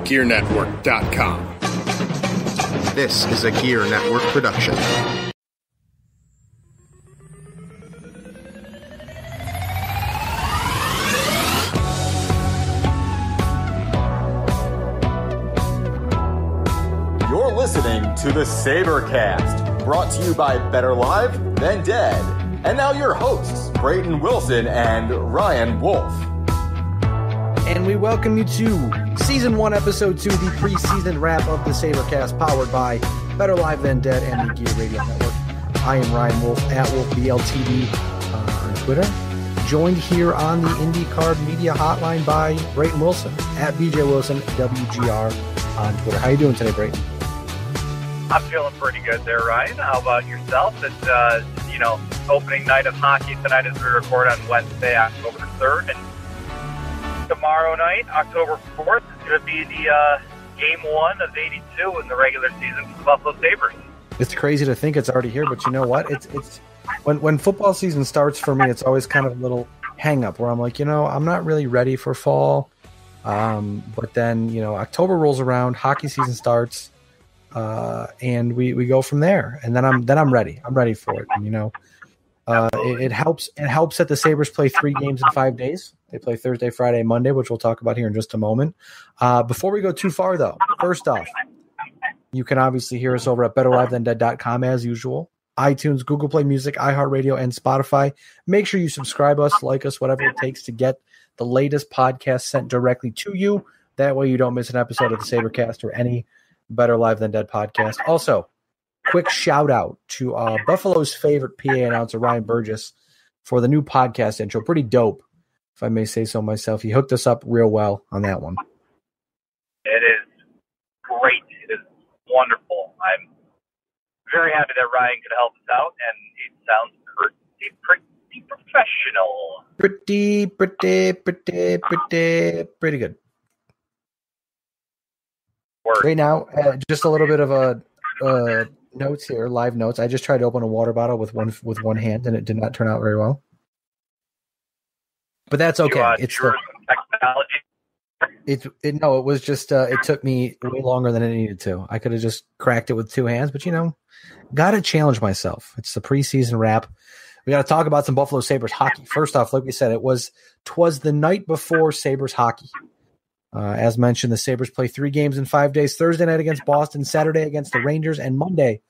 GearNetwork.com. This is a Gear Network production. You're listening to the Sabrecast, brought to you by Better Live Than Dead. And now your hosts, Brayton Wilson and Ryan Wolfe. And we welcome you to Season 1, Episode 2, the preseason wrap of the Sabrecast, powered by Better Live Than Dead and the Gear Radio Network. I am Ryan Wolfe, at WolfBLTV on Twitter. Joined here on the IndyCar Media Hotline by Brayton Wilson, at BJ Wilson, WGR on Twitter. How you doing today, Brayton? I'm feeling pretty good there, Ryan. How about yourself? It's, opening night of hockey tonight as we record on Wednesday, October 3rd. And tomorrow night, October 4th, is going to be the Game 1 of 82 in the regular season for the Buffalo Sabres. It's crazy to think it's already here, but you know what? It's when football season starts for me, it's always kind of a little hang-up where I'm like, I'm not really ready for fall. But then, October rolls around, hockey season starts, and we go from there. And then I'm ready. I'm ready for it. And, it helps that the Sabres play 3 games in 5 days. They play Thursday, Friday, Monday, which we'll talk about here in just a moment. Before we go too far, though, first off, you can obviously hear us over at betterlivethandead.com as usual. iTunes, Google Play Music, iHeartRadio, and Spotify. Make sure you subscribe us, like us, whatever it takes to get the latest podcast sent directly to you. That way you don't miss an episode of the Sabrecast or any Better Live Than Dead podcast. Also, quick shout out to Buffalo's favorite PA announcer, Ryan Burgess, for the new podcast intro. Pretty dope, if I may say so myself. He hooked us up real well on that one. It is great. It is wonderful. I'm very happy that Ryan could help us out, and it sounds pretty professional. Pretty good. Word. Right now, just a little bit of a notes here, live notes. I just tried to open a water bottle with one hand, and it did not turn out very well. But that's okay. It's the technology. It was just it took me way longer than it needed to. I could have just cracked it with 2 hands, but got to challenge myself. It's the preseason wrap. We got to talk about some Buffalo Sabres hockey. First off, like we said, twas the night before Sabres hockey. As mentioned, the Sabres play 3 games in 5 days: Thursday night against Boston, Saturday against the Rangers, and Monday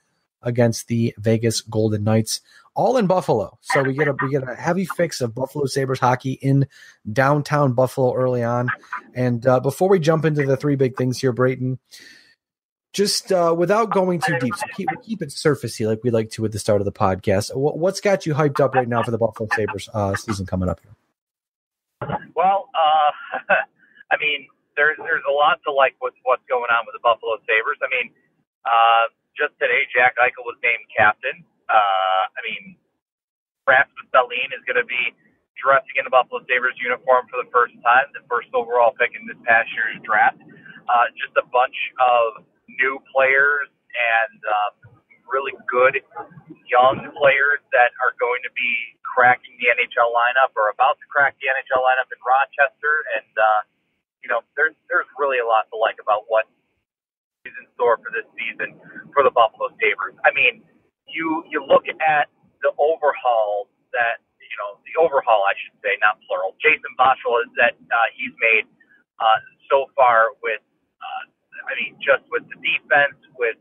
against the Vegas Golden Knights, all in Buffalo. So we get a heavy fix of Buffalo Sabres hockey in downtown Buffalo early on. And before we jump into the 3 big things here, Brayton, just without going too deep, so keep it surfacey like we like to at the start of the podcast. What's got you hyped up right now for the Buffalo Sabres season coming up here? Well, I mean, there's a lot to like with what's going on with the Buffalo Sabres. I mean, just today, Jack Eichel was named captain. Rasmus Dahlin is going to be dressing in the Buffalo Sabres uniform for the first time, the first overall pick in this past year's draft. Just a bunch of new players and really good young players that are going to be cracking the NHL lineup or about to crack the NHL lineup in Rochester. And, there's really a lot to like about what is in store for this season for the Buffalo Sabres. I mean, you look at the overhaul that, the overhaul, I should say, not plural, Jason Botterill is that he's made so far with, just with the defense, with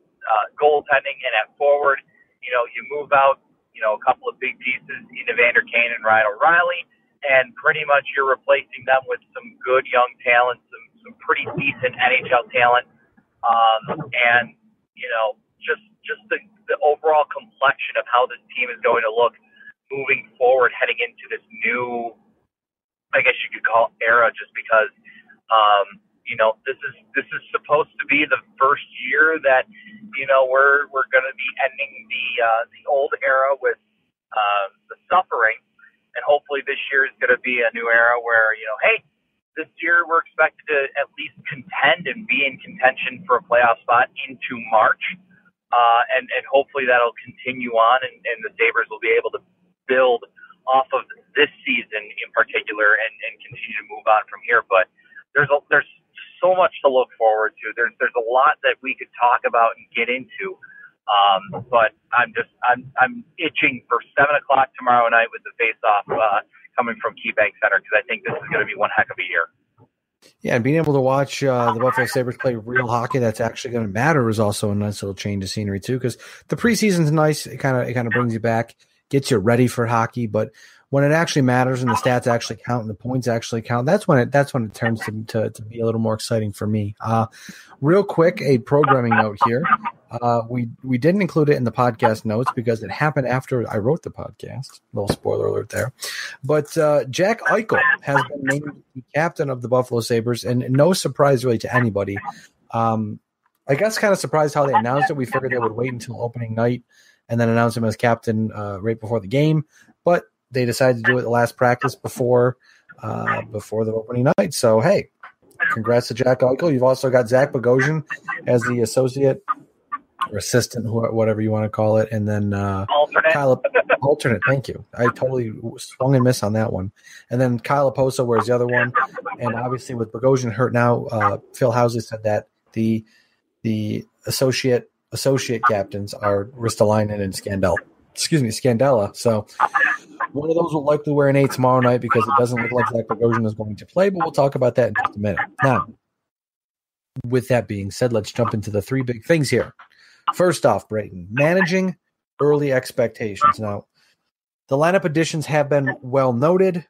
goaltending and at forward. You move out, a couple of big pieces in Evander Kane and Ryan O'Reilly, and pretty much you're replacing them with some good young talent, some pretty decent NHL talent, and just the overall complexion of how this team is going to look moving forward, heading into this new, I guess you could call era, just because this is supposed to be the first year that we're going to be ending the old era with the suffering. And hopefully this year is going to be a new era where, hey, this year we're expected to at least contend and be in contention for a playoff spot into March. And hopefully that'll continue on, and the Sabres will be able to build off of this season in particular and continue to move on from here. But there's so much to look forward to. There's a lot that we could talk about and get into. But I'm itching for 7:00 tomorrow night with the face-off coming from KeyBank Center, because I think this is going to be one heck of a year. Yeah, and being able to watch the Buffalo Sabres play real hockey that's actually going to matter is also a nice little change of scenery too, because the preseason's nice. It kind of brings you back, gets you ready for hockey, but when it actually matters and the stats actually count and the points actually count, that's when it turns to be a little more exciting for me. Real quick, a programming note here. We didn't include it in the podcast notes because it happened after I wrote the podcast. Little spoiler alert there. But Jack Eichel has been named the captain of the Buffalo Sabres, and no surprise really to anybody. I guess kind of surprised how they announced it. We figured they would wait until opening night and then announce him as captain right before the game. But they decided to do it the last practice before the opening night. So, hey, congrats to Jack Eichel. You've also got Zach Bogosian as the associate or assistant, whatever you want to call it, and then alternate. Thank you. I totally swung and missed on that one. And then Kyle Oposo wears the other one. And obviously with Bogosian hurt now, Phil Housley said that the associate captains are Ristolainen and Scandella. So one of those will likely wear an 8 tomorrow night because it doesn't look like Zach Bogosian is going to play, but we'll talk about that in just a minute. Now, with that being said, let's jump into the 3 big things here. First off, Brayton, managing early expectations. Now, the lineup additions have been well noted.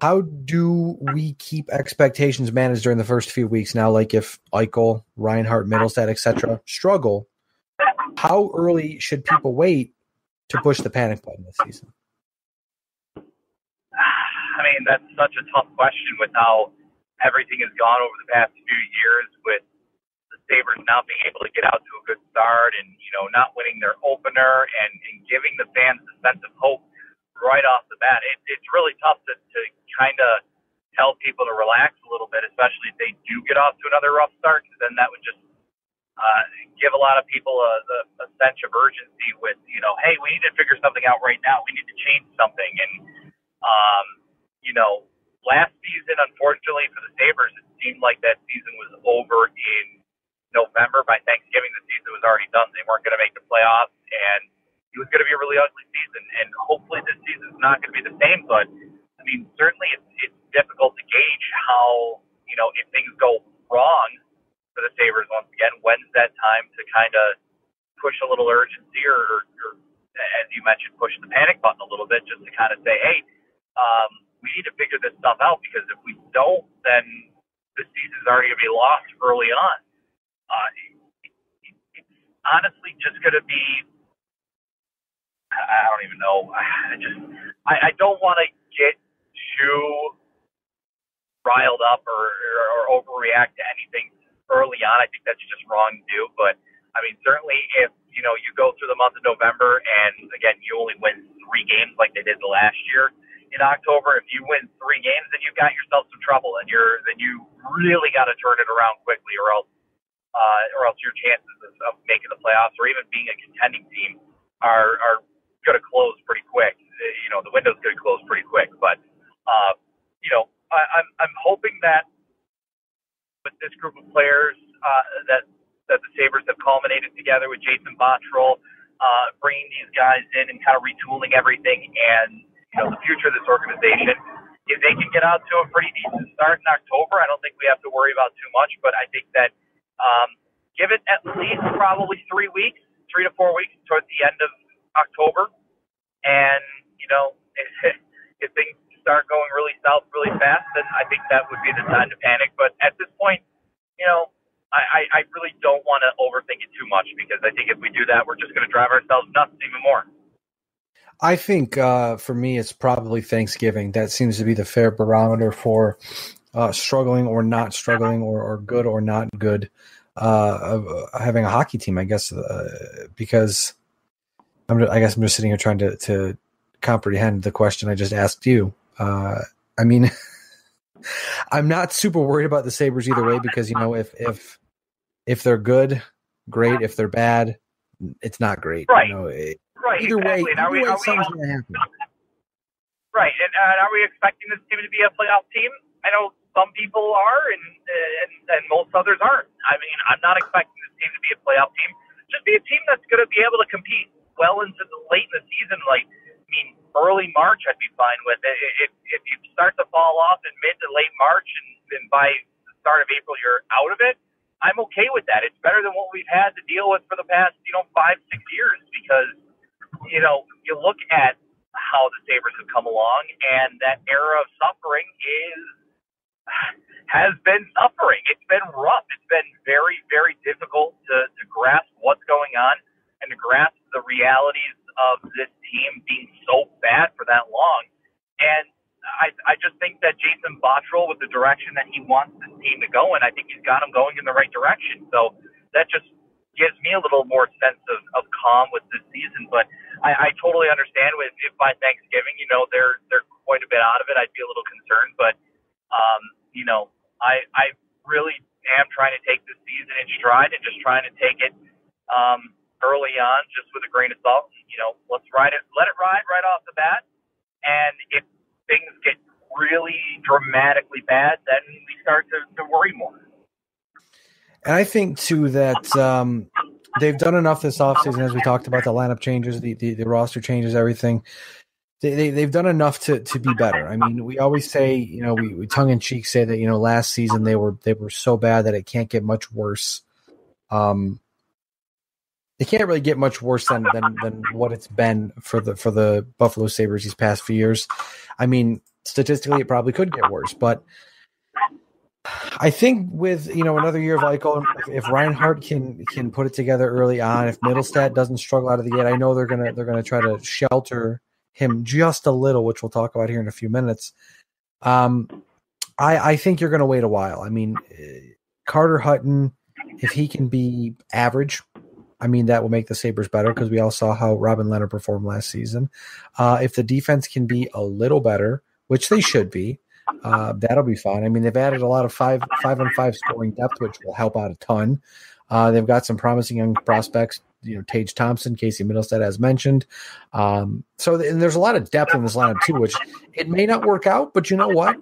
How do we keep expectations managed during the first few weeks now? Like if Eichel, Reinhart, Middlestat, etc. struggle, how early should people wait to push the panic button this season? I mean, that's such a tough question with how everything has gone over the past few years, with the Sabres not being able to get out to a good start and, not winning their opener and giving the fans a sense of hope right off the bat. It's really tough to kind of tell people to relax a little bit, especially if they do get off to another rough start, because then that would just give a lot of people a sense of urgency with, hey, we need to figure something out right now. We need to change something. And, last season, unfortunately for the Sabres, it seemed like that season was over in November. By Thanksgiving, the season was already done. They weren't going to make the playoffs, and it was going to be a really ugly season. And hopefully this season's not going to be the same, but, I mean, certainly it's difficult to gauge how, if things go wrong for the Sabres once again, when's that time to kind of push a little urgency or, as you mentioned, push the panic button a little bit, just to kind of say, hey, we need to figure this stuff out, because if we don't, then the season's already going to be lost early on. It's honestly just going to be, I don't even know. I don't want to get too riled up or overreact to anything early on. I think that's just wrong to do. But, I mean, certainly if, you go through the month of November and, again, you only win 3 games like they did the last year in October, if you win 3 games, then you've got yourself some trouble, and then you really got to turn it around quickly, or else your chances of making the playoffs or even being a contending team are going to close pretty quick. The window's going to close pretty quick. But, I'm hoping that with this group of players that the Sabres have culminated together with Jason Botterill, bringing these guys in and kind of retooling everything, and, the future of this organization, if they can get out to a pretty decent start in October, I don't think we have to worry about too much. But I think that give it at least probably 3 to 4 weeks towards the end of October. And, if things start going really south really fast, then I think that would be the time to panic. But at this point, I really don't want to overthink it too much, because I think if we do that, we're just going to drive ourselves nuts even more. I think for me, it's probably Thanksgiving. That seems to be the fair barometer for struggling or not struggling, or good or not good of having a hockey team, I guess, because I'm just sitting here trying to comprehend the question I just asked you. I mean, I'm not super worried about the Sabres either way, because, if they're good, great. If they're bad, it's not great. Right. Right. Either exactly. way, something's going to happen. Right. And are we expecting this team to be a playoff team? I know some people are, and most others aren't. I mean, I'm not expecting this team to be a playoff team. Just be a team that's going to be able to compete well into the late in the season. Like, I mean, early March I'd be fine with. If you start to fall off in mid to late March and by the start of April you're out of it, I'm okay with that. It's better than what we've had to deal with for the past, 5-6 years, because, you look at how the Sabres have come along, and that era of suffering has been suffering. It's been rough. It's been very, very difficult to grasp what's going on and to grasp the realities of this team being so bad for that long. And I just think that Jason Botterill, with the direction that he wants this team to go in, I think he's got them going in the right direction. So that just gives me a little more sense of calm with this season. But I totally understand if by Thanksgiving, they're quite a bit out of it, I'd be a little concerned. But, I really am trying to take this season in stride and just trying to take it early on just with a grain of salt. Let's let it ride right off the bat. And if things get really dramatically bad, then we start to worry more. And I think, too, that they've done enough this offseason, as we talked about, the lineup changes, the roster changes, everything. They've done enough to be better. I mean, we always say, we tongue-in-cheek say that, last season they were so bad that it can't get much worse. It can't really get much worse than what it's been for the Buffalo Sabres these past few years. I mean, statistically, it probably could get worse, but I think with another year of Eichel, if Reinhart can put it together early on, if Middlestat doesn't struggle out of the gate, I know they're gonna try to shelter him just a little, which we'll talk about here in a few minutes. I think you're gonna wait a while. I mean, Carter Hutton, if he can be average, I mean, that will make the Sabres better, because we all saw how Robin Leonard performed last season. If the defense can be a little better, which they should be, that'll be fine. I mean, they've added a lot of 5-on-5 scoring depth, which will help out a ton. They've got some promising young prospects, Tage Thompson, Casey Middlestat, as mentioned. And there's a lot of depth in this lineup too, which it may not work out, but you know what?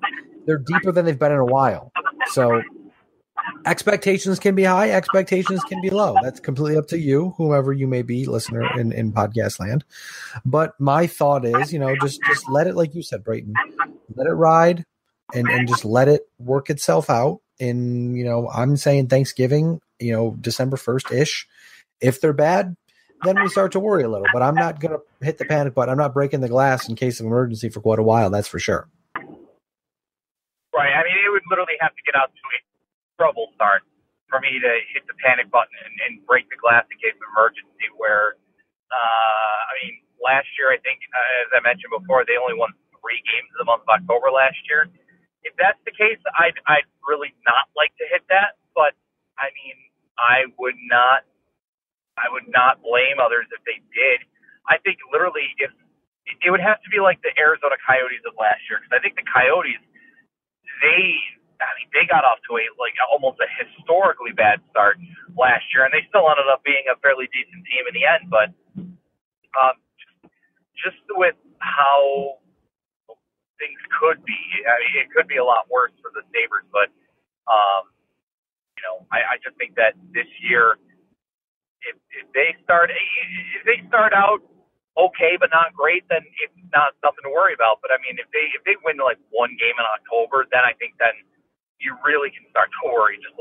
They're deeper than they've been in a while. So expectations can be high, expectations can be low. That's completely up to you, whoever you may be, listener in podcast land. But my thought is, just let it, like you said, Brayton, let it ride and just let it work itself out. In, I'm saying Thanksgiving, December 1st-ish. If they're bad, then we start to worry a little. But I'm not going to hit the panic button. I'm not breaking the glass in case of emergency for quite a while, that's for sure. Right. I mean, it would literally have to get out to a trouble start for me to hit the panic button and break the glass in case of emergency, where, last year, I think, as I mentioned before, they only won 3 games in the month of October last year. If that's the case, I'd really not like to hit that, but, I mean, I would not blame others if they did. I think literally if it would have to be like the Arizona Coyotes of last year, because I think the Coyotes, they got off to almost a historically bad start last year, and they still ended up being a fairly decent team in the end. But just with how things could be, it could be a lot worse for the Sabres. But I just think that this year, if they start out okay but not great, then it's not something to worry about. But I mean, if they win one game in October, then I think then you really can start to worry, just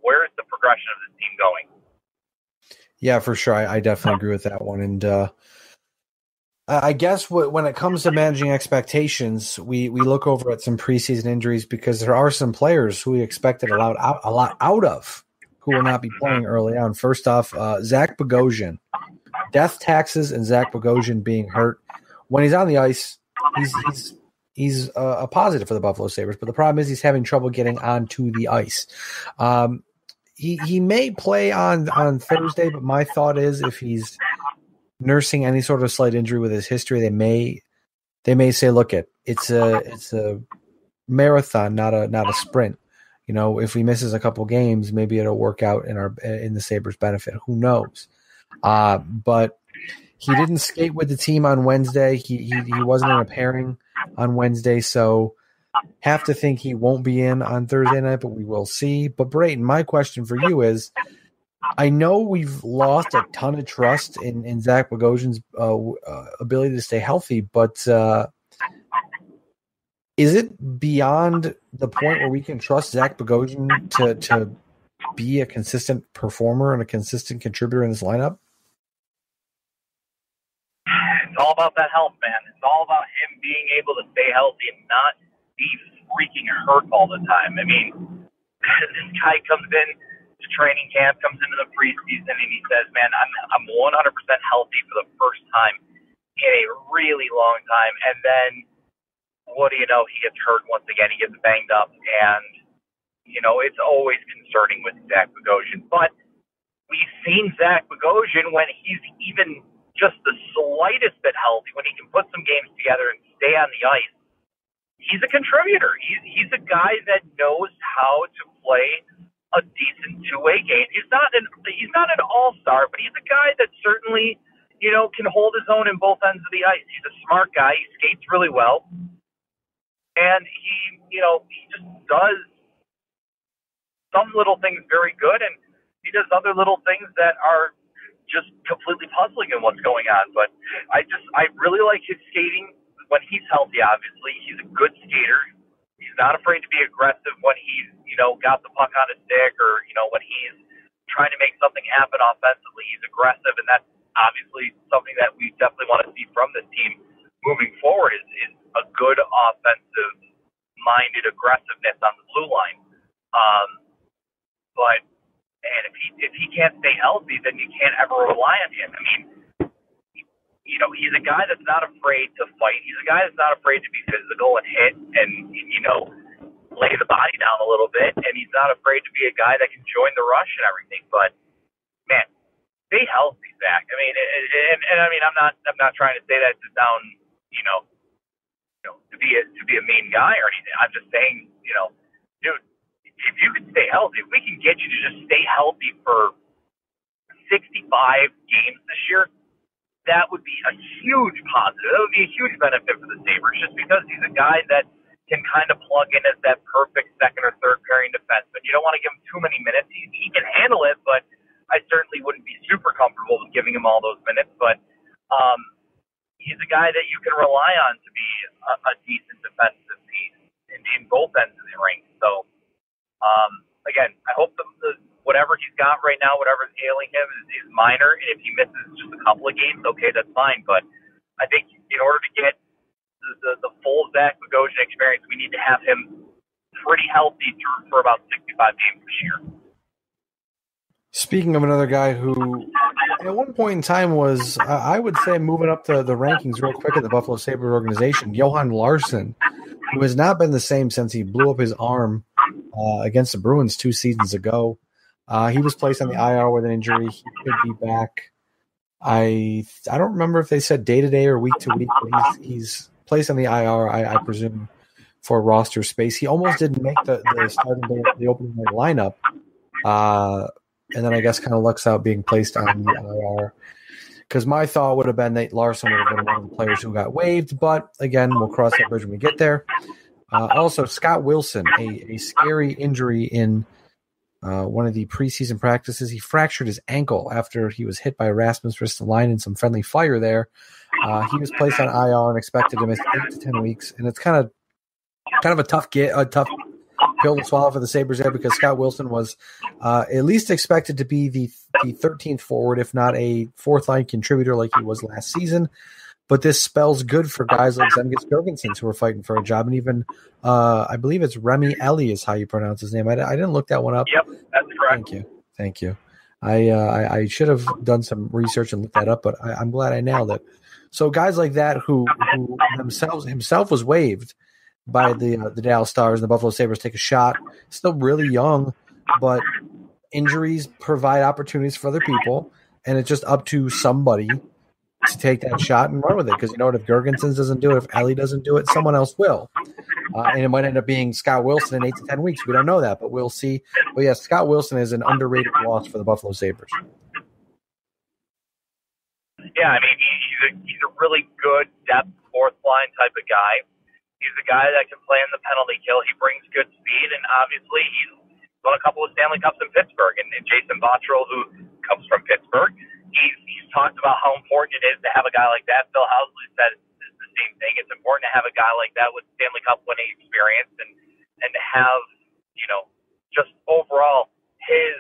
where is the progression of this team going? Yeah, for sure. I definitely agree with that one. And I guess when it comes to managing expectations, we look over at some preseason injuries, because there are some players who we expected a lot out of who will not be playing early on. First off, Zach Bogosian. Death taxes and Zach Bogosian being hurt. When he's on the ice, he's a positive for the Buffalo Sabres, but the problem is he's having trouble getting onto the ice. He may play on Thursday, but my thought is if he's nursing any sort of slight injury with his history, they may say, look, it's a marathon, not a sprint. If he misses a couple games, maybe it'll work out in the Sabres' benefit. Who knows? But he didn't skate with the team on Wednesday. He wasn't in a pairing on Wednesday, so have to think he won't be in on Thursday night, but we will see. But Brayton, my question for you is, I know we've lost a ton of trust in Zach Bogosian's ability to stay healthy, but is it beyond the point where we can trust Zach Bogosian to be a consistent performer and a consistent contributor in this lineup? It's all about that health, man. It's all about him being able to stay healthy and not be freaking hurt all the time. I mean, this guy comes in to training camp, comes into the preseason, and he says, man, I'm 100% healthy for the first time in a really long time. And then, what do you know, he gets hurt once again. He gets banged up. And, you know, it's always concerning with Zach Bogosian. But we've seen Zach Bogosian when he's even just the slightest bit healthy, when he can put some games together and stay on the ice. He's a contributor. He's a guy that knows how to play a decent two-way game. He's not an all-star, but he's a guy that certainly, you know, can hold his own in both ends of the ice. He's a smart guy. He skates really well. And he just does some little things very good, and he does other little things that are just completely puzzling in what's going on. But I really like his skating when he's healthy. Obviously, he's a good skater. He's not afraid to be aggressive when he's, you know, got the puck on his stick, or, you know, when he's trying to make something happen offensively. He's aggressive, and that's obviously something that we definitely want to see from this team moving forward is a good offensive-minded aggressiveness on the blue line. But if he can't stay healthy, then you can't ever rely on him. I mean, you know, he's a guy that's not afraid to fight. He's a guy that's not afraid to be physical and hit and, you know, lay the body down a little bit. And he's not afraid to be a guy that can join the rush and everything. But, man, stay healthy, Zach. I mean, and I mean, I'm not trying to say that to sound, you know, to be a mean guy or anything. I'm just saying, you know, dude, if you can stay healthy, if we can get you to just stay healthy for 65 games this year, that would be a huge positive. That would be a huge benefit for the Sabres, just because he's a guy that can kind of plug in as that perfect second or third pairing defenseman. You don't want to give him too many minutes. He can handle it, but I certainly wouldn't be super comfortable with giving him all those minutes. But he's a guy that you can rely on to be a decent defensive piece in both ends of the ring. So, again, I hope whatever he's got right now, whatever's ailing him is minor. And if he misses just a couple of games, okay, that's fine. But I think in order to get the full Zach Bogosian experience, we need to have him pretty healthy for about 65 games this year. Speaking of another guy who at one point in time was, I would say, moving up the rankings real quick at the Buffalo Sabres organization, Johan Larsson, who has not been the same since he blew up his arm against the Bruins 2 seasons ago. He was placed on the IR with an injury. He could be back. I don't remember if they said day-to-day or week-to-week, but he's placed on the IR, I presume, for roster space. He almost didn't make the starting day, the opening night lineup. And then I guess kind of lucks out being placed on the IR. Because my thought would have been that Larson would have been one of the players who got waived. But, again, we'll cross that bridge when we get there. Also, Scott Wilson, a scary injury in one of the preseason practices. He fractured his ankle after he was hit by Rasmus Ristolainen in some friendly fire there. He was placed on IR and expected to miss 8 to 10 weeks. And it's kind of a tough pill to swallow for the Sabres there, because Scott Wilson was at least expected to be the 13th forward, if not a fourth-line contributor like he was last season. But this spells good for guys like Zemgus Girgensons who are fighting for a job. And even, I believe it's Remi Elie is how you pronounce his name. I didn't look that one up. Yep, that's correct. Thank you. I should have done some research and looked that up, but I'm glad I nailed it. So guys like that who himself was waived by the Dallas Stars and the Buffalo Sabres take a shot. Still really young, but injuries provide opportunities for other people, and it's just up to somebody to take that shot and run with it. Because you know what, if Girgensons doesn't do it, if Ellie doesn't do it, someone else will. And it might end up being Scott Wilson in 8 to 10 weeks. We don't know that, but we'll see. But yeah, Scott Wilson is an underrated loss for the Buffalo Sabres. Yeah, I mean, he's a really good depth fourth line type of guy. He's a guy that can play in the penalty kill. He brings good speed, and obviously he's won a couple of Stanley Cups in Pittsburgh. And Jason Botterill, who comes from Pittsburgh, he's talked about how important it is to have a guy like that. Phil Housley said it's the same thing. It's important to have a guy like that with Stanley Cup winning experience and to have, just overall his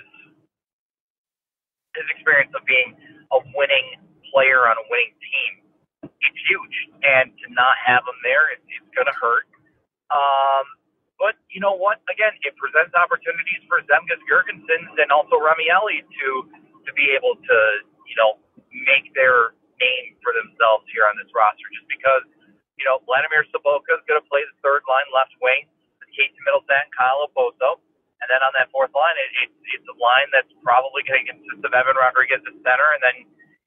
experience of being a winning player on a winning team. It's huge, and to not have him there, it's going to hurt. But you know what? Again, it presents opportunities for Zemgus Girgensons and also Remi Elie to be able to, make their name for themselves here on this roster. Just because, Vladimir Sobotka is going to play the third line left wing with Casey Middleton and Kyle Oposo. And then on that fourth line, it's a line that's probably going to consist of Evan Rodriguez at center, and then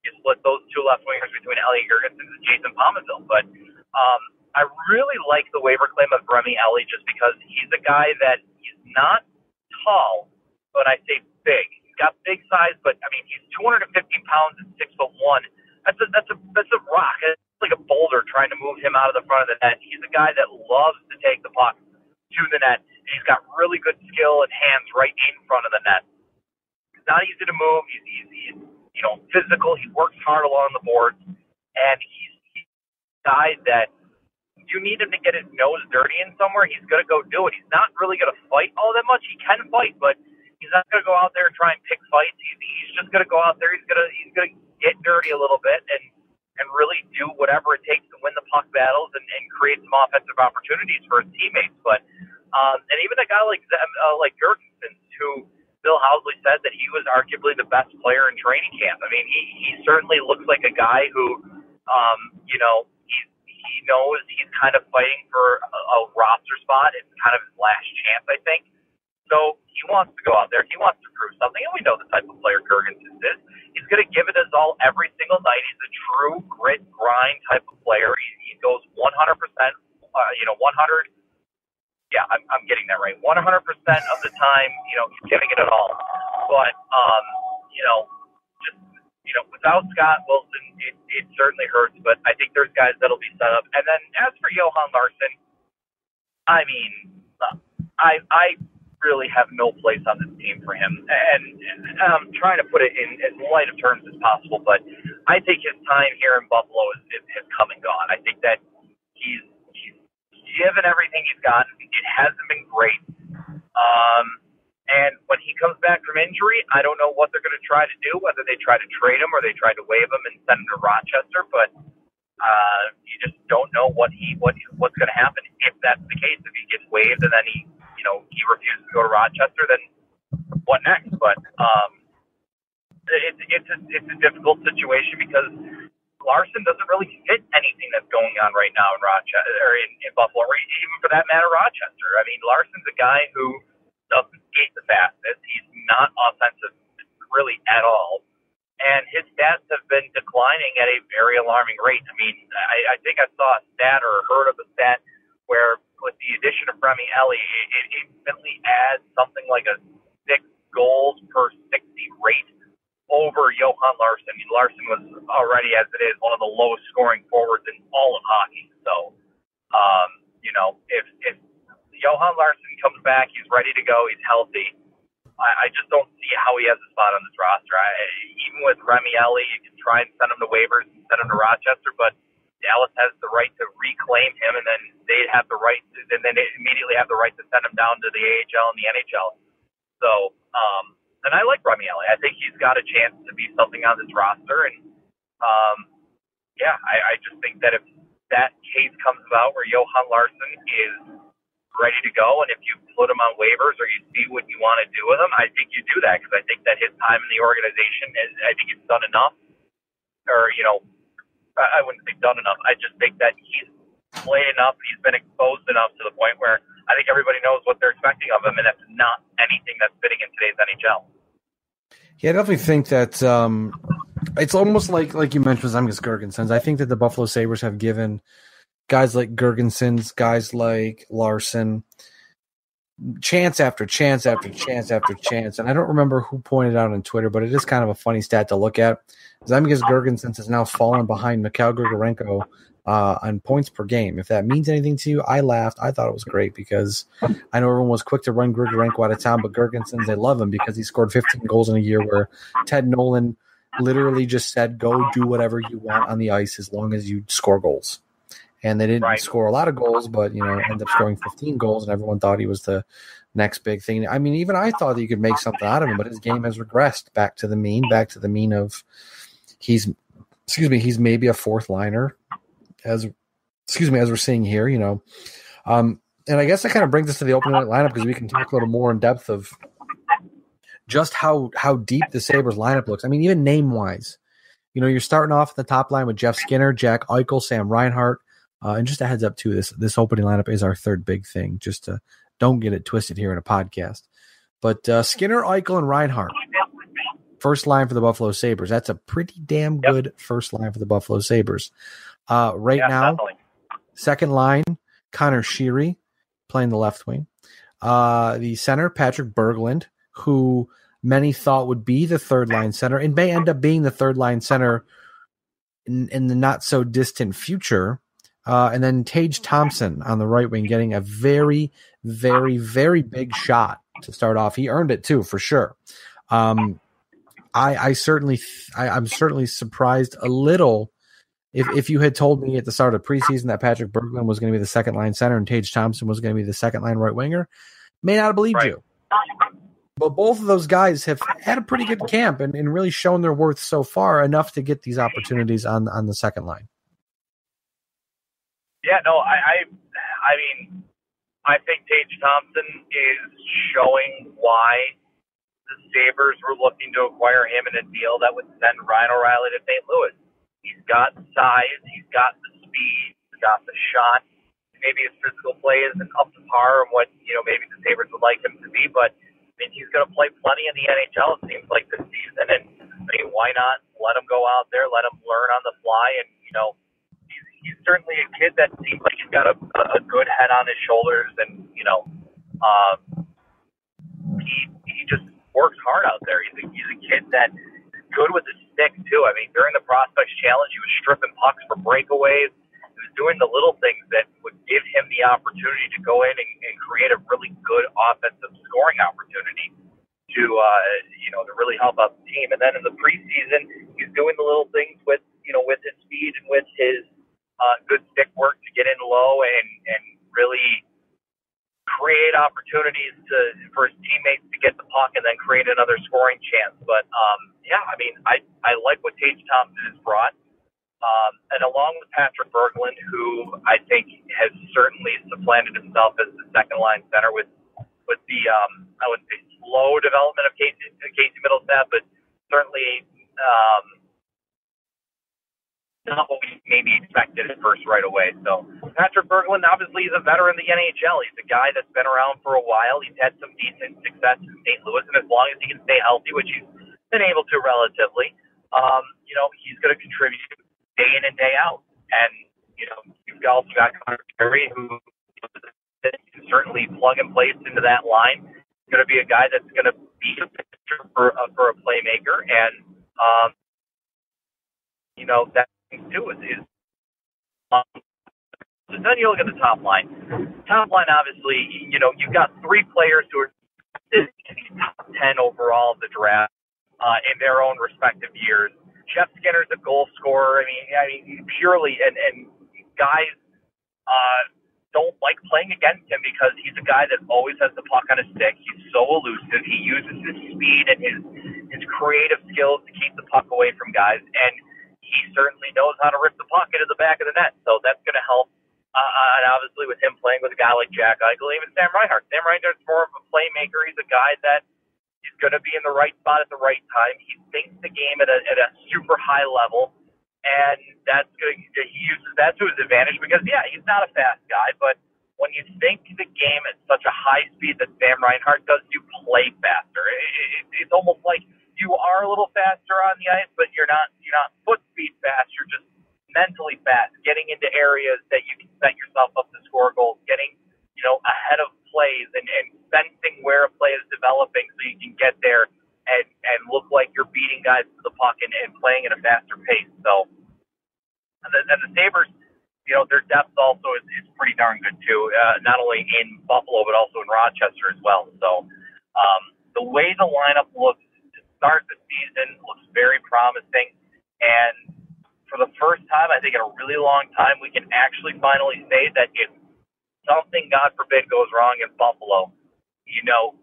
you split those two left wingers between Ellie Girgensons and Jason Pominville. But I really like the waiver claim of Remi Elie just because he's a guy that he's not tall, but I say big. He's got big size, but I mean he's 215 pounds and 6'1". That's a rock. It's like a boulder trying to move him out of the front of the net. He's a guy that loves to take the puck to the net. He's got really good skill and hands right in front of the net. It's not easy to move. He's physical. He works hard along the boards, and he's a guy that you need him to get his nose dirty in somewhere. He's going to go do it. He's not really going to fight all that much. He can fight, but he's not going to go out there and try and pick fights. He's just going to go out there. He's going to get dirty a little bit and really do whatever it takes to win the puck battles and create some offensive opportunities for his teammates. But and even a guy like Girgensons, who Bill Housley said that he was arguably the best player in training camp. I mean, he certainly looks like a guy who, he knows he's kind of fighting for a roster spot. It's kind of his last chance, I think. So he wants to go out there. He wants to prove something, and we know the type of player Girgensons is. He's going to give it his all every single night. He's a true grit, grind type of player. He goes 100%, 100. Yeah, I'm getting that right. 100% of the time, he's giving it at all. But, without Scott Wilson, it certainly hurts. But I think there's guys that'll be set up. And then as for Johan Larsson, I mean, I really have no place on this team for him. And I'm trying to put it in as light of terms as possible. But I think his time here in Buffalo has come and gone. I think that he's given everything he's gotten. It hasn't been great. And when he comes back from injury, I don't know what they're going to try to do, whether they try to trade him or they try to waive him and send him to Rochester. But you just don't know what's going to happen if that's the case. If he gets waived and then he refuses to go to Rochester, then what next? But it's a difficult situation because Larsson doesn't really fit anything that's going on right now in Rochester or in Buffalo, or even for that matter, Rochester. I mean, Larsson's a guy who doesn't skate the fastest. He's not offensive really at all, and his stats have been declining at a very alarming rate. I mean, I think I saw a stat or heard of a stat where with the addition of Remi Elie, it instantly adds something like a 6 goals per 60 rate over Johan Larsson. Larsson was already, as it is, one of the lowest scoring forwards in all of hockey. So, if Johan Larsson comes back, he's ready to go, he's healthy, I just don't see how he has a spot on this roster. Even with Remi Elie, you can try and send him to waivers and send him to Rochester, but Dallas has the right to reclaim him, and then they immediately have the right to send him down to the AHL and the NHL. So, and I like Remi Elie. I think he's got a chance to be something on this roster. And, I just think that if that case comes about where Johan Larsson is ready to go, and if you put him on waivers or you see what you want to do with him, I think you do that because I think that his time in the organization I think he's done enough. Or, I wouldn't say done enough. I just think that he's played enough. He's been exposed enough to the point where I think everybody knows what they're expecting of him, and that's not anything that's fitting in today's NHL. Yeah, I definitely think that it's almost like you mentioned Zemgus Girgensons. I think that the Buffalo Sabres have given guys like Girgensons, guys like Larsson, chance after chance after chance after chance. And I don't remember who pointed out on Twitter, but it is kind of a funny stat to look at. Zemgus Girgensons has now fallen behind Mikhail Grigorenko on points per game. If that means anything to you, I laughed. I thought it was great because I know everyone was quick to run Grigorenko out of town, but Girgensons, they love him because he scored 15 goals in a year where Ted Nolan literally just said, go do whatever you want on the ice as long as you score goals. And they didn't score a lot of goals, but, ended up scoring 15 goals, and everyone thought he was the next big thing. I mean, even I thought that you could make something out of him, but his game has regressed back to the mean of he's maybe a fourth liner as we're seeing here, and I guess that kind of brings us to the opening night lineup because we can talk a little more in depth of just how deep the Sabres lineup looks. I mean, even name-wise, you're starting off at the top line with Jeff Skinner, Jack Eichel, Sam Reinhart. And just a heads up, too, this opening lineup is our third big thing, just to don't get it twisted here in a podcast. But Skinner, Eichel, and Reinhart, first line for the Buffalo Sabres. That's a pretty damn good first line for the Buffalo Sabres. Now, definitely. Second line, Connor Sheary, playing the left wing. The center, Patrick Berglund, who many thought would be the third-line center and may end up being the third-line center in the not-so-distant future. And then Tage Thompson on the right wing getting a very, very, very big shot to start off. He earned it too, for sure. I'm certainly surprised a little if you had told me at the start of preseason that Patrick Berglund was going to be the second line center and Tage Thompson was going to be the second line right winger. May not have believed you. But both of those guys have had a pretty good camp and really shown their worth so far, enough to get these opportunities on the second line. Yeah, no, I mean, I think Tage Thompson is showing why the Sabres were looking to acquire him in a deal that would send Ryan O'Reilly to St. Louis. He's got size, he's got the speed, he's got the shot. Maybe his physical play isn't up to par of what, maybe the Sabres would like him to be, but I mean, he's going to play plenty in the NHL, it seems like, this season. And I mean, why not let him go out there, let him learn on the fly, and he's certainly a kid that seems like he's got a good head on his shoulders, and he just works hard out there. He's a kid that is good with his stick too. I mean, during the Prospects Challenge, he was stripping pucks for breakaways. He was doing the little things that would give him the opportunity to go in and create a really good offensive scoring opportunity to really help out the team. And then in the preseason, he's doing the little things with his speed and with his good stick work to get in low and really create opportunities for his teammates to get the puck and then create another scoring chance. But I mean, I like what Tage Thompson has brought, and along with Patrick Berglund, who I think has certainly supplanted himself as the second line center with the I wouldn't say slow development of Casey Middlestat, but certainly not what we maybe expected at first right away. So Patrick Berglund obviously is a veteran in the NHL. He's a guy that's been around for a while. He's had some decent success in St. Louis, and as long as he can stay healthy, which he's been able to relatively, he's going to contribute day in and day out. And you've also got Connor Sheary, who can certainly plug and place into that line. He's going to be a guy that's going to be a pitcher for a playmaker, and that too is then you look at the top line. Top line, obviously, you've got three players who are in the top 10 overall of the draft in their own respective years. Jeff Skinner's a goal scorer. I mean, purely, and guys don't like playing against him because he's a guy that always has the puck on his stick. He's so elusive. He uses his speed and his creative skills to keep the puck away from guys, and he certainly knows how to rip the puck into the back of the net. So that's going to help. And obviously with him playing with a guy like Jack Eichel, even Sam Reinhart. Sam Reinhart's more of a playmaker. He's a guy that is going to be in the right spot at the right time. He thinks the game at a super high level, and he uses that to his advantage because, he's not a fast guy, but when you think the game at such a high speed that Sam Reinhart does, you play faster. It's almost like you are a little faster on the ice, but you're not foot speed fast. You're just mentally fast, getting into areas that you can set yourself up to score goals, getting ahead of plays and and look like you're beating guys to the puck and playing at a faster pace. So, and the Sabres, their depth also is pretty darn good too. Not only in Buffalo but also in Rochester as well. So, the way the lineup looks to start the season looks very promising, and for the first time, I think in a really long time, we can actually finally say that if something, God forbid, goes wrong in Buffalo,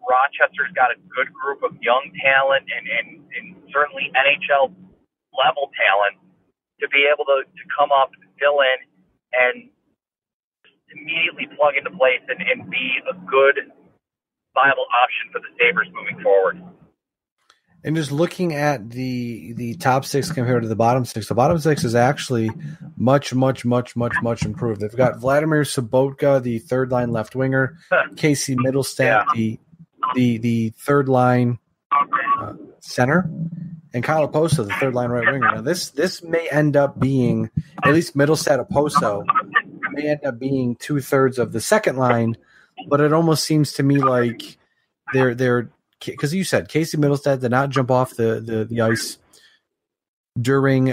Rochester's got a good group of young talent and certainly NHL level talent to be able to come up and fill in and immediately plug into place and be a good, viable option for the Sabres moving forward. And just looking at the top six compared to the bottom six is actually much improved. They've got Vladimir Sobotka, the third line left winger, Casey Middlestat, the third line center, and Kyle Oposo, the third line right winger. Now this may end up being, at least Middlestat Oposo may end up being 2/3 of the second line, but it almost seems to me like they're because you said Casey Middlestat did not jump off the ice during the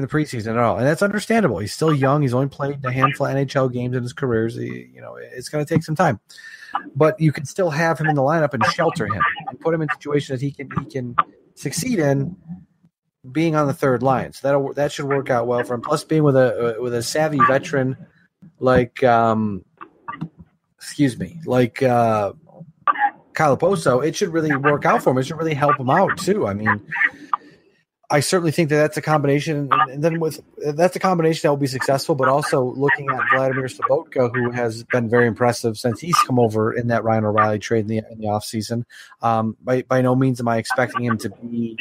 preseason at all, and that's understandable. He's still young. He's only played a handful of NHL games in his career. It's going to take some time, but you can still have him in the lineup and shelter him and put him in situations that he can succeed in being on the third line. So that should work out well for him. Plus, being with a savvy veteran like Kyle Oposo, it should really work out for him. It should really help him out too. I mean, I certainly think that's a combination, and then that's a combination that will be successful. But also looking at Vladimir Sobotka, who has been very impressive since he's come over in that Ryan O'Reilly trade in the offseason. By no means am I expecting him to be,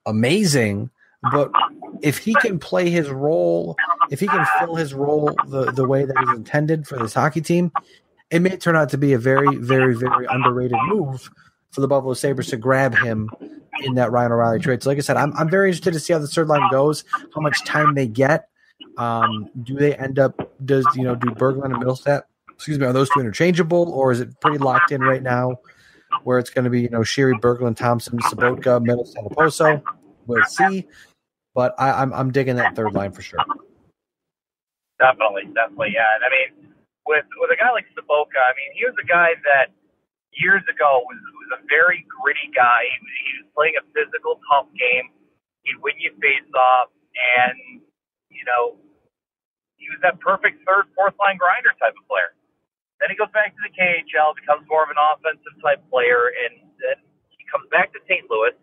amazing. But if he can play his role, if he can fill his role the way that he's intended for this hockey team, it may turn out to be a very, very, very underrated move for the Buffalo Sabres to grab him in that Ryan O'Reilly trade. So like I said, I'm very interested to see how the third line goes, how much time they get. Do they end up, do Berglund and Middlestat, are those two interchangeable, or is it pretty locked in right now where it's going to be, Sheary, Berglund, Thompson, Sobotka, Middlestat, Oposo? We'll see. But I'm digging that third line for sure. Definitely, yeah. And I mean, with a guy like Sobotka, he was a guy that years ago was a very gritty guy. He was playing a physical, tough game. He'd win you face-off, and, he was that perfect third, fourth-line grinder type of player. Then he goes back to the KHL, becomes more of an offensive-type player, and then he comes back to St. Louis,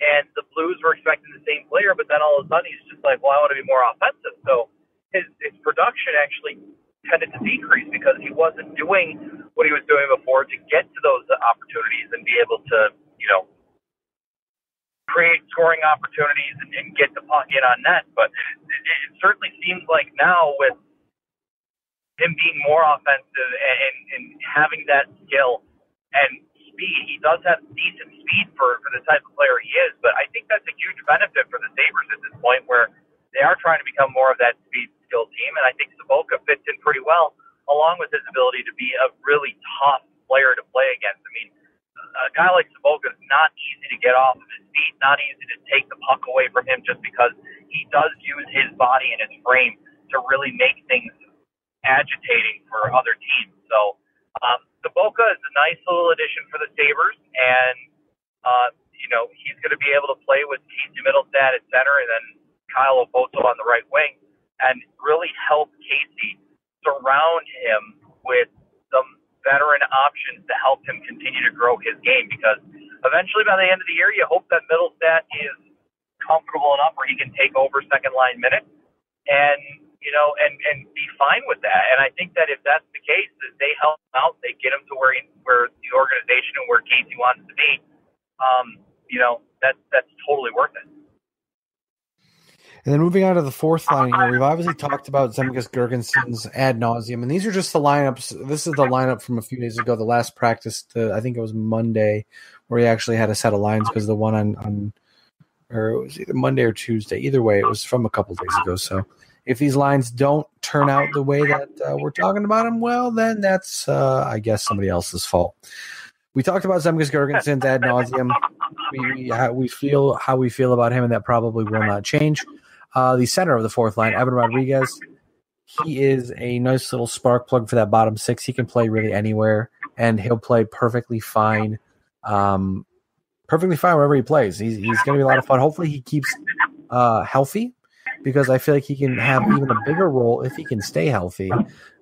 and the Blues were expecting the same player, but then all of a sudden he's just like, well, I want to be more offensive. So his production actually tended to decrease because he wasn't doing what he was doing before to get to those opportunities and be able to, create scoring opportunities and get the puck in on net. But it certainly seems like now with him being more offensive and having that skill and speed, he does have decent speed for the type of player he is. But I think that's a huge benefit for the Sabres at this point where they are trying to become more of that speed skill team. And I think Sobotka fits in pretty well along with his ability to be a really tough player to play against. A guy like Sobotka is not easy to get off of his feet, not easy to take the puck away from him just because he does use his body and his frame to really make things agitating for other teams. So Sobotka is a nice little addition for the Sabres, and he's going to be able to play with Casey Middlestat at center and then Kyle Oposo on the right wing and really help Casey surround him with some veteran options to help him continue to grow his game, because eventually by the end of the year you hope that Middlestat is comfortable enough where he can take over second line minutes and be fine with that. And I think that if that's the case, that they help him out, they get him to where the organization and where Casey wants to be, that's totally worth it. And then moving on to the fourth line here, we've obviously talked about Zemgus Girgensons ad nauseum, and these are just the lineups. This is the lineup from a few days ago, the last practice, I think it was Monday, where he actually had a set of lines because the one or it was either Monday or Tuesday. Either way, it was from a couple days ago. So if these lines don't turn out the way that we're talking about them, well, then that's, I guess, somebody else's fault. We talked about Zemgus Girgensons ad nauseum. We feel how we feel about him, and that probably will not change. The center of the fourth line, Evan Rodriguez, he is a nice little spark plug for that bottom six. He can play really anywhere, and he'll play perfectly fine. Perfectly fine wherever he plays. He's going to be a lot of fun. Hopefully he keeps healthy, because I feel like he can have even a bigger role if he can stay healthy.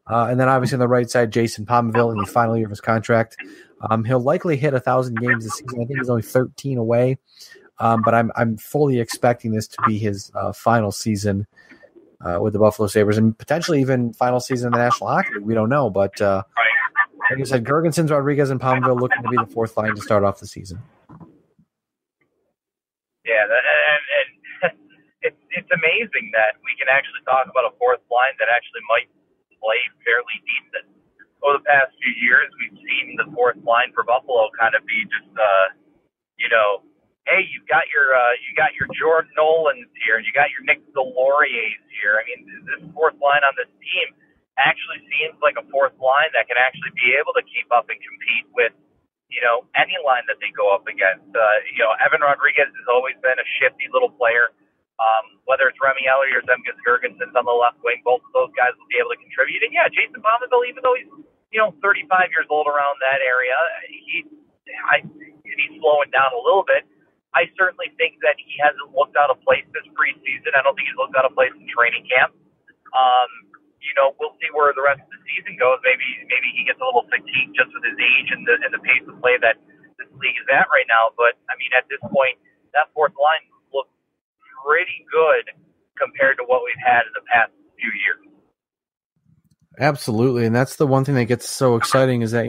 And then obviously on the right side, Jason Pominville in the final year of his contract. He'll likely hit 1,000 games this season. I think he's only 13 away. But I'm fully expecting this to be his final season with the Buffalo Sabres, and potentially even final season in the National Hockey League. We don't know. But like I said, Girgensons, Rodriguez, and Pominville looking to be the fourth line to start off the season. Yeah, and it's amazing that we can actually talk about a fourth line that actually might play fairly decent. Over the past few years, we've seen the fourth line for Buffalo kind of be just, hey, you got your Jordan Nolans here, and you got your Nick Deloriers here. I mean, this fourth line on this team actually seems like a fourth line that can actually be able to keep up and compete with, any line that they go up against. Evan Rodriguez has always been a shifty little player. Whether it's Remi Ellie or Zemgus Girgensons on the left wing, both of those guys will be able to contribute. And yeah, Jason Pominville, even though he's 35 years old around that area, he's slowing down a little bit. I certainly think that he hasn't looked out of place this preseason. I don't think he's looked out of place in training camp. We'll see where the rest of the season goes. Maybe he gets a little fatigued just with his age and the pace of play that this league is at right now. But I mean, at this point, that fourth line looks pretty good compared to what we've had in the past few years. Absolutely, and that's the one thing that gets so exciting is that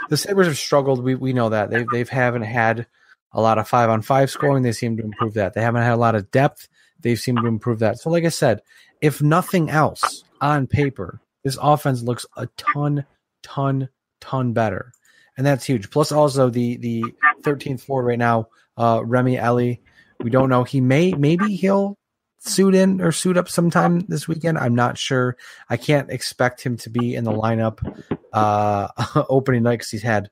the Sabres have struggled. We know that they haven't had a lot of 5-on-5 scoring. They seem to improve that. They haven't had a lot of depth. They've seemed to improve that. So, like I said, if nothing else on paper, this offense looks a ton better, and that's huge. Plus, also the 13th forward right now, Remi Ellie. We don't know. Maybe he'll suit up sometime this weekend. I'm not sure. I can't expect him to be in the lineup opening night because he's had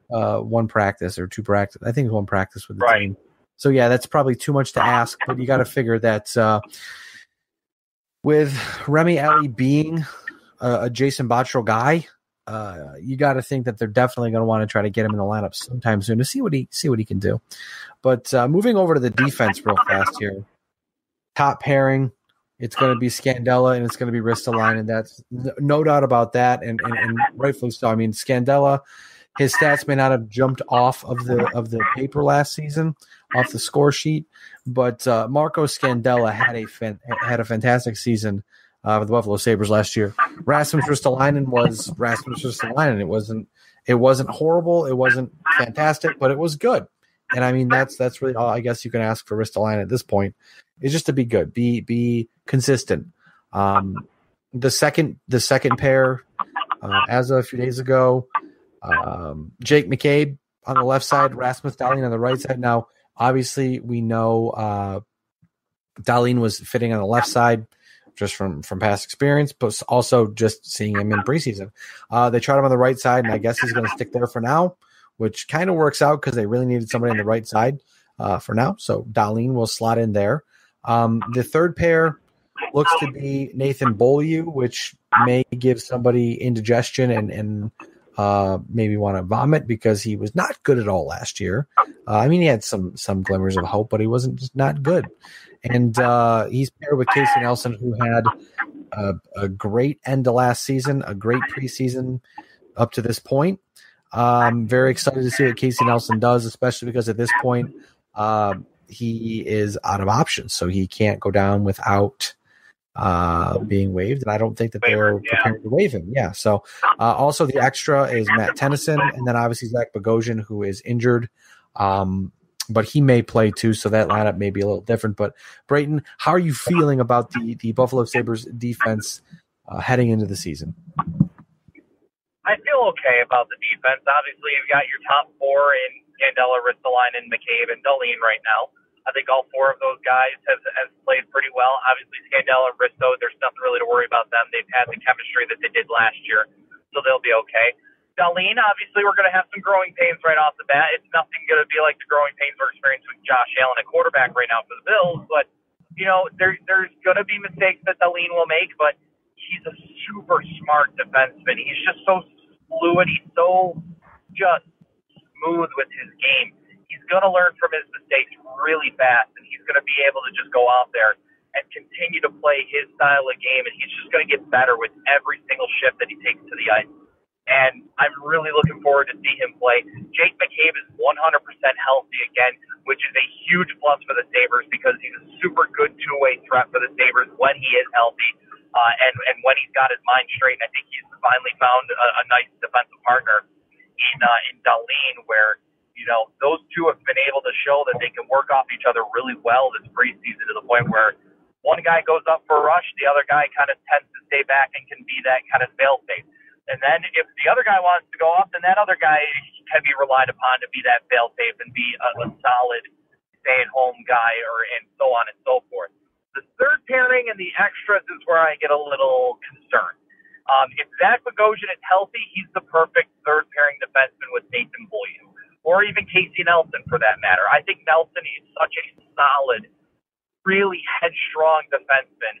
one practice or two practice. I think one practice with the team. So yeah, that's probably too much to ask. But you got to figure that with Remi Ellie being a Jason Botterill guy, you got to think that they're definitely going to want to try to get him in the lineup sometime soon to see what he can do. But moving over to the defense real fast here. Top pairing, it's going to be Scandella and it's going to be Ristolainen. That's no doubt about that, and rightfully so. I mean, Scandella, his stats may not have jumped off of the paper last season, off the score sheet, but Marco Scandella had a fantastic season with the Buffalo Sabres last year. Rasmus Ristolainen was Rasmus Ristolainen. It wasn't horrible, it wasn't fantastic, but it was good. And I mean, that's really all I guess you can ask for Ristolainen at this point, is just to be good, be consistent. The second pair, as of a few days ago, Jake McCabe on the left side, Rasmus Dahlin on the right side. Now, obviously, we know Dahlin was fitting on the left side just from past experience, but also just seeing him in preseason. They tried him on the right side, and I guess he's going to stick there for now, which kind of works out because they really needed somebody on the right side for now. So Dahlin will slot in there. The third pair looks to be Nathan Beaulieu, which may give somebody indigestion and maybe want to vomit because he was not good at all last year. I mean, he had some glimmers of hope, but he wasn't just not good. And he's paired with Casey Nelson, who had a great end to last season, a great preseason up to this point. Very excited to see what Casey Nelson does, especially because at this point he is out of options, so he can't go down without being waived, and I don't think that they're prepared to waive him. Yeah, so also the extra is Matt Tennyson, and then obviously Zach Bogosian, who is injured, but he may play too, so that lineup may be a little different. But Brayton, how are you feeling about the Buffalo Sabres defense heading into the season? I feel okay about the defense. Obviously, you've got your top four in Scandella, Ristolainen, McCabe, and Dahlin right now. I think all four of those guys have played pretty well. Obviously, Scandella and Risto, there's nothing really to worry about them. They've had the chemistry that they did last year, so they'll be okay. Darlene, obviously, we're going to have some growing pains right off the bat. It's nothing going to be like the growing pains we're experiencing with Josh Allen at quarterback right now for the Bills. But, there's going to be mistakes that Darlene will make, but he's a super smart defenseman. He's just so fluid. He's so just smooth with his game. He's going to learn from his mistakes really fast, and he's going to be able to just go out there and continue to play his style of game, and he's just going to get better with every single shift that he takes to the ice. And I'm really looking forward to see him play. Jake McCabe is 100% healthy again, which is a huge plus for the Sabres because he's a super good two-way threat for the Sabres when he is healthy and when he's got his mind straight. And I think he's finally found a nice defensive partner in Darlene where, those two have been able to show that they can work off each other really well this preseason to the point where one guy goes up for a rush, the other guy kind of tends to stay back and can be that kind of fail-safe. And then if the other guy wants to go off, then that other guy can be relied upon to be that fail-safe and be a solid stay-at-home guy and so on and so forth. The third pairing and the extras is where I get a little concerned. If Zach Bogosian is healthy, he's the perfect third-pairing defenseman with Nathan Beaulieu, or even Casey Nelson for that matter. I think Nelson is such a solid, really headstrong defenseman.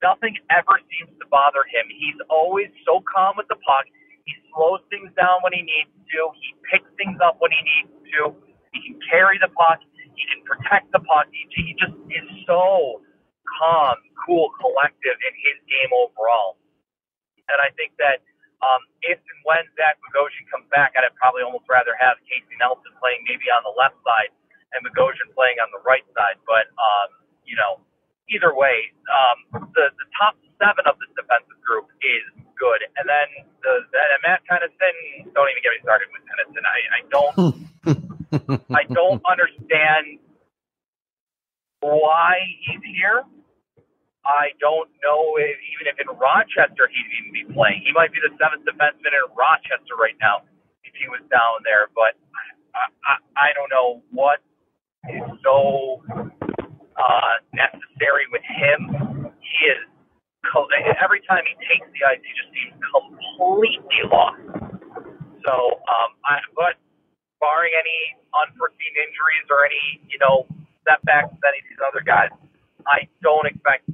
Nothing ever seems to bother him. He's always so calm with the puck. He slows things down when he needs to. He picks things up when he needs to. He can carry the puck. He can protect the puck. He just is so calm, cool, collective in his game overall. And I think that if and when Zach Bogosian comes back, I'd probably almost rather have Casey Nelson playing maybe on the left side and Bogosian playing on the right side. But, either way, the top 7 of this defensive group is good. And then Matt Tennyson, don't even get me started with Tennyson. I don't understand why he's here. I don't know even if in Rochester he'd even be playing. He might be the 7th defenseman in Rochester right now if he was down there. But I don't know what is so necessary with him. He is every time he takes the ice, he just seems completely lost. So, but barring any unforeseen injuries or any setbacks with any of these other guys, I don't expect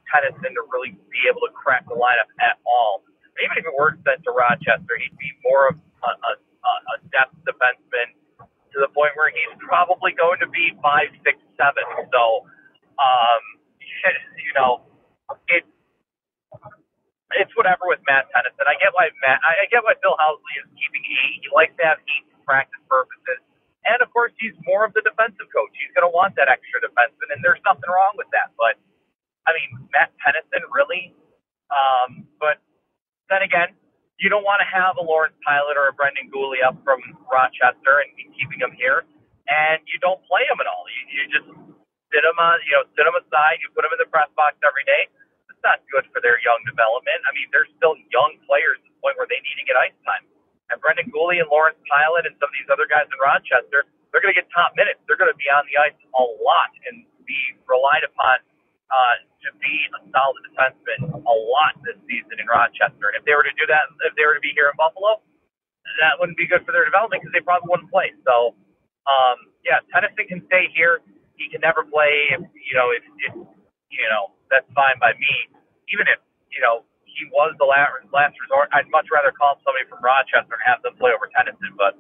Tennyson to really be able to crack the lineup at all. Even if it were sent to Rochester, he'd be more of a depth defenseman to the point where he's probably going to be 5, 6, 7. So, it's whatever with Matt Tennyson. I get why Phil Housley is keeping 8. He likes to have 8 for practice purposes. And, of course, he's more of the defensive coach. He's going to want that extra defenseman, and there's nothing wrong with that. But, Matt Tennyson, really? But then again, you don't want to have a Lawrence Pilot or a Brendan Gooley up from Rochester and keeping him here, and you don't play him at all. You just sit him aside. You put him in the press box every day. It's not good for their young development. They're still young players to the point where they need to get ice time. And Brendan Gooley and Lawrence Pilot and some of these other guys in Rochester, they're going to get top minutes. They're going to be on the ice a lot and be relied upon to be a solid defenseman a lot this season in Rochester. And if they were to do that, if they were to be here in Buffalo, that wouldn't be good for their development because they probably wouldn't play. So, Tennyson can stay here. He can never play. If that's fine by me. Even if he was the last resort, I'd much rather call somebody from Rochester and have them play over Tennyson. But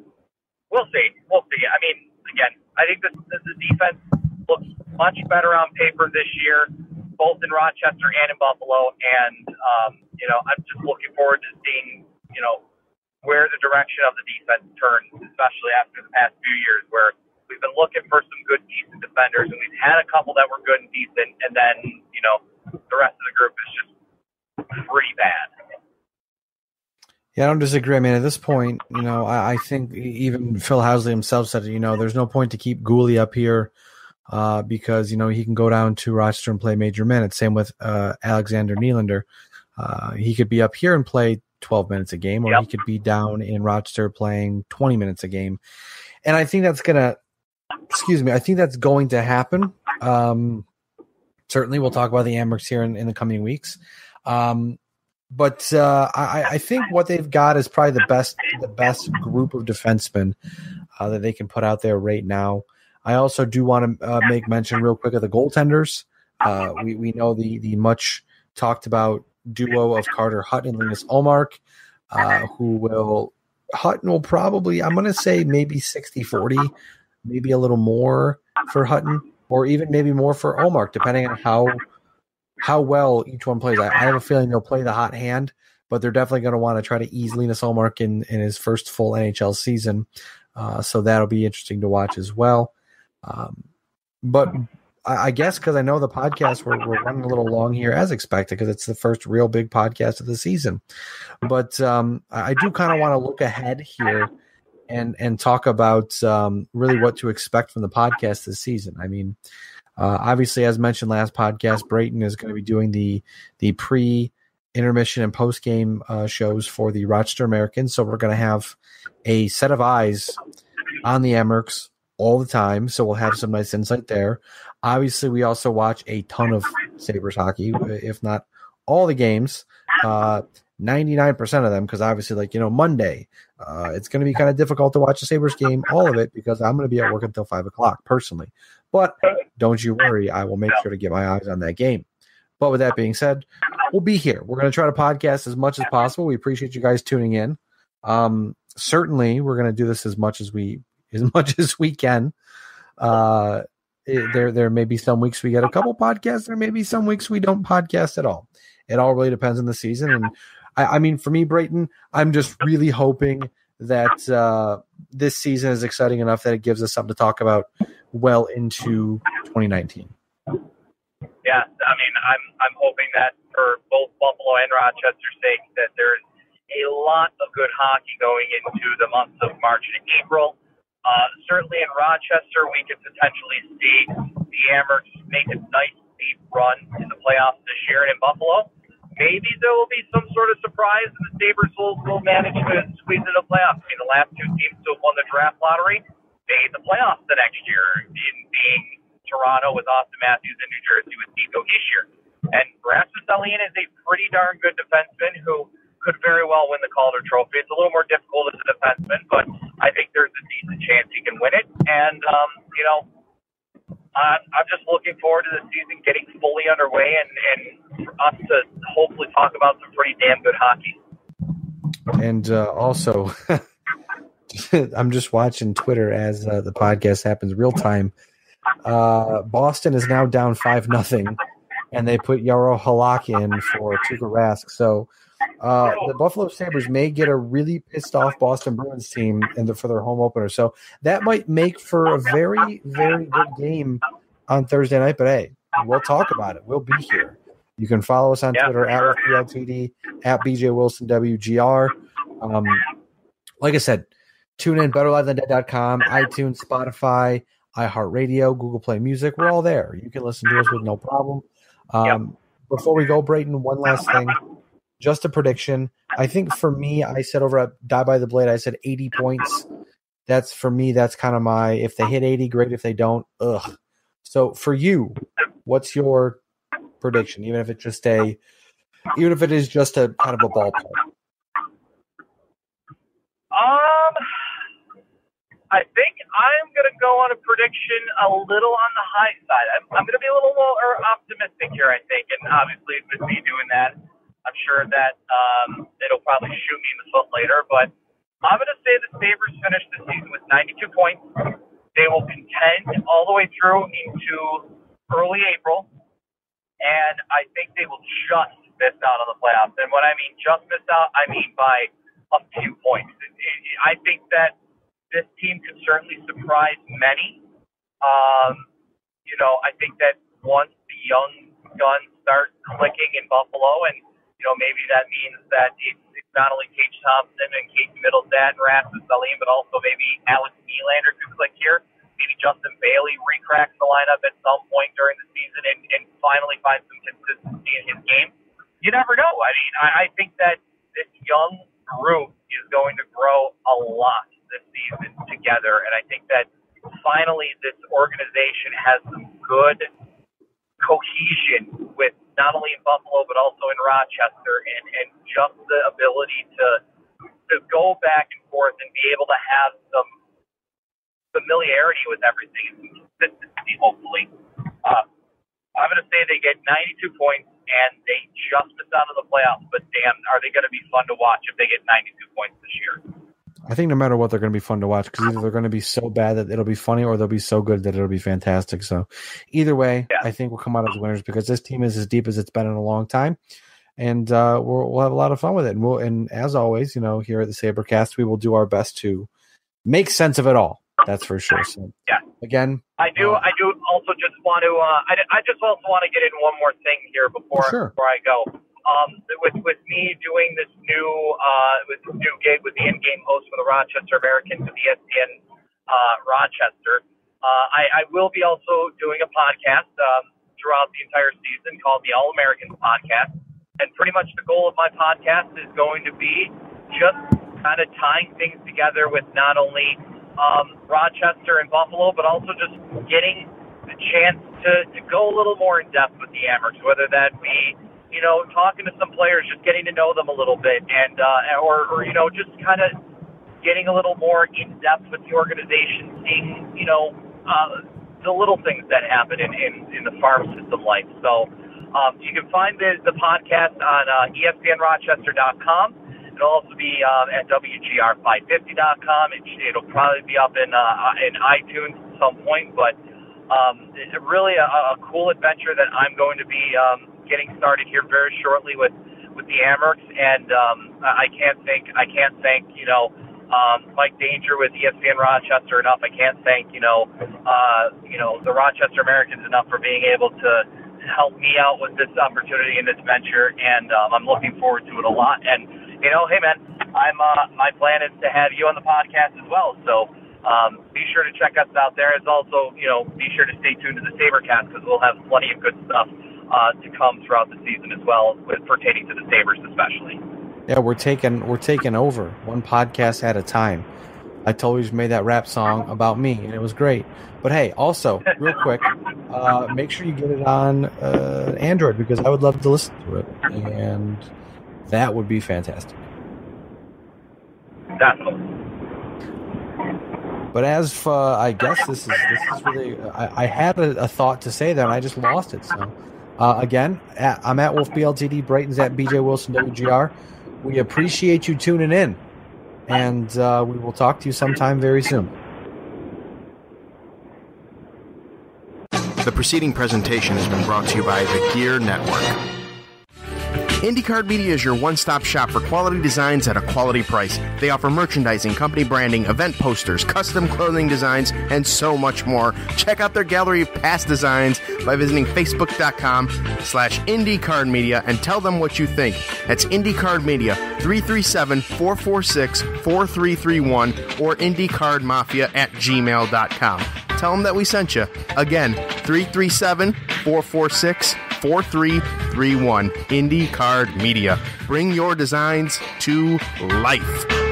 we'll see. Again, I think the defense looks much better on paper this year, both in Rochester and in Buffalo. And I'm just looking forward to seeing where the direction of the defense turns, especially after the past few years where we've been looking for some good, decent defenders, and we've had a couple that were good and decent, and then, the rest of the group is just pretty bad. Yeah, I don't disagree. At this point, I think even Phil Housley himself said, there's no point to keep Gooley up here because, he can go down to Rochester and play major minutes. Same with Alexander Nylander. He could be up here and play 12 minutes a game, or he could be down in Rochester playing 20 minutes a game. And I think that's going to happen. Certainly we'll talk about the Amherst here in the coming weeks. But I think what they've got is probably the best group of defensemen that they can put out there right now. I also do want to make mention real quick of the goaltenders. We know the much talked about duo of Carter Hutton and Linus Ullmark, Hutton will probably, I'm going to say maybe 60-40, maybe a little more for Hutton, or even maybe more for Ullmark, depending on how well each one plays. I have a feeling they'll play the hot hand, but they're definitely going to want to try to ease Linus Ullmark in his first full NHL season. So that'll be interesting to watch as well. But I guess because I know the podcast, we're running a little long here as expected because it's the first real big podcast of the season. But I do kind of want to look ahead here and talk about really what to expect from the podcast this season. I mean, obviously, as mentioned last podcast, Brayton is going to be doing the pre-intermission and post-game shows for the Rochester Americans. So we're going to have a set of eyes on the Emmerks all the time. So we'll have some nice insight there. Obviously, we also watch a ton of Sabres hockey, if not all the games, 99% of them, because obviously, Monday, it's going to be kind of difficult to watch a Sabres game, all of it, because I'm going to be at work until 5 o'clock personally. But don't you worry, I will make sure to get my eyes on that game. But with that being said, we'll be here. We're going to try to podcast as much as possible. We appreciate you guys tuning in. Certainly, we're going to do this as much as we can. There may be some weeks we get a couple podcasts. There may be some weeks we don't podcast at all. It all really depends on the season. And I mean, for me, Brayton, I'm just really hoping that this season is exciting enough that it gives us something to talk about well into 2019. Yeah, I mean, I'm hoping that for both Buffalo and Rochester's sake that there's a lot of good hockey going into the months of March and April. Certainly in Rochester, we could potentially see the Amherst make a nice deep run in the playoffs this year. And in Buffalo, maybe there will be some sort of surprise and the Sabres will manage to squeeze in the playoffs. I mean, the last two teams to have won the draft lottery made the playoffs the next year, being Toronto with Austin Matthews and New Jersey with Nico Hischier. And Rasmus Dahlin is a pretty darn good defenseman who could very well win the Calder Trophy. It's a little more difficult as a defenseman, but I think there's a decent chance he can win it. And, I'm just looking forward to the season getting fully underway and for us to hopefully talk about some pretty damn good hockey. And also, I'm just watching Twitter as the podcast happens real time. Boston is now down 5-0, and they put Jaro Halak in for Tuukka Rask. So the Buffalo Sabres may get a really pissed off Boston Bruins team for their home opener. So that might make for a very, very good game on Thursday night. But hey, we'll talk about it. We'll be here. You can follow us on Twitter at FBLTD, at BJWilsonWGR. Like I said, tune in, betterlivethandead.com, iTunes, Spotify, iHeartRadio, Google Play Music. We're all there. You can listen to us with no problem. Before we go, Brayton, one last thing. Just a prediction. I think for me, I said over at Die by the Blade, I said 80 points. That's for me, that's kind of my, if they hit 80, great. If they don't, ugh. So for you, what's your prediction? Even if it is just a kind of a ballpark. I think I'm going to go on a prediction a little on the high side. I'm going to be a little more optimistic here, I think. And obviously, with me doing that, I'm sure that it'll probably shoot me in the foot later. But I'm going to say the Sabres finish the season with 92 points. They will contend all the way through into early April. And I think they will just miss out on the playoffs. And when I mean just miss out, I mean by a few points. I think that this team could certainly surprise many. I think that once the young guns start clicking in Buffalo, and maybe that means that it's not only Tage Thompson and Casey Middlestat and Rasmus Dahlin, but also maybe Alex Nylander could click here. Maybe Justin Bailey recracks the lineup at some point during the season and finally finds some consistency in his game. You never know. I mean, I think that this young group is going to grow a lot this season together, and I think that finally this organization has some good cohesion with not only in Buffalo but also in Rochester, and just the ability to go back and forth and be able to have some familiarity with everything and some consistency, hopefully. I'm going to say they get 92 points, and they just missed out on the playoffs, but damn, are they going to be fun to watch if they get 92 points this year. I think no matter what, they're going to be fun to watch because either they're going to be so bad that it'll be funny or they'll be so good that it'll be fantastic. So either way, yeah. I think we'll come out as winners because this team is as deep as it's been in a long time, and we'll have a lot of fun with it. And as always, here at the Sabrecast, we will do our best to make sense of it all. That's for sure. So, yeah. Again, I do also just want to. I just also want to get in one more thing here before I go. With me doing this new gig with the in-game host for the Rochester Americans of ESPN Rochester, I will be also doing a podcast throughout the entire season called the All Americans Podcast, and pretty much the goal of my podcast is going to be just kind of tying things together with not only Rochester and Buffalo, but also just getting the chance to go a little more in depth with the Amherst, whether that be, talking to some players, just getting to know them a little bit, and or just kind of getting a little more in depth with the organization, seeing the little things that happen in the farm system life. So you can find the podcast on ESPNRochester.com. It'll also be at WGR550.com. It'll probably be up in iTunes at some point, but it's really a cool adventure that I'm going to be getting started here very shortly with the Amherst, and I can't thank Mike Danger with ESPN Rochester enough. I can't thank the Rochester Americans enough for being able to help me out with this opportunity and this venture, and I'm looking forward to it a lot. And hey man, my plan is to have you on the podcast as well. So be sure to check us out there. It's also, be sure to stay tuned to the Sabrecast because we'll have plenty of good stuff to come throughout the season as well, pertaining to the Sabres especially. Yeah, we're taking over one podcast at a time. I totally just made that rap song about me, and it was great. But hey, also, real quick, make sure you get it on Android because I would love to listen to it, and that would be fantastic. Definitely. But as for, I guess this is really, I had a thought to say that, and I just lost it. So, again, I'm at Wolfe BLTD, Brayton's at BJ Wilson WGR. We appreciate you tuning in, and we will talk to you sometime very soon. The preceding presentation has been brought to you by the Gear Network. IndyCar Media is your one-stop shop for quality designs at a quality price. They offer merchandising, company branding, event posters, custom clothing designs, and so much more. Check out their gallery of past designs by visiting facebook.com/IndyCar Media and tell them what you think. That's IndyCar Media, 337-446-4331 or IndyCardMafia@gmail.com. Tell them that we sent you. Again, 337-446-4331. IndyCar Media. Bring your designs to life.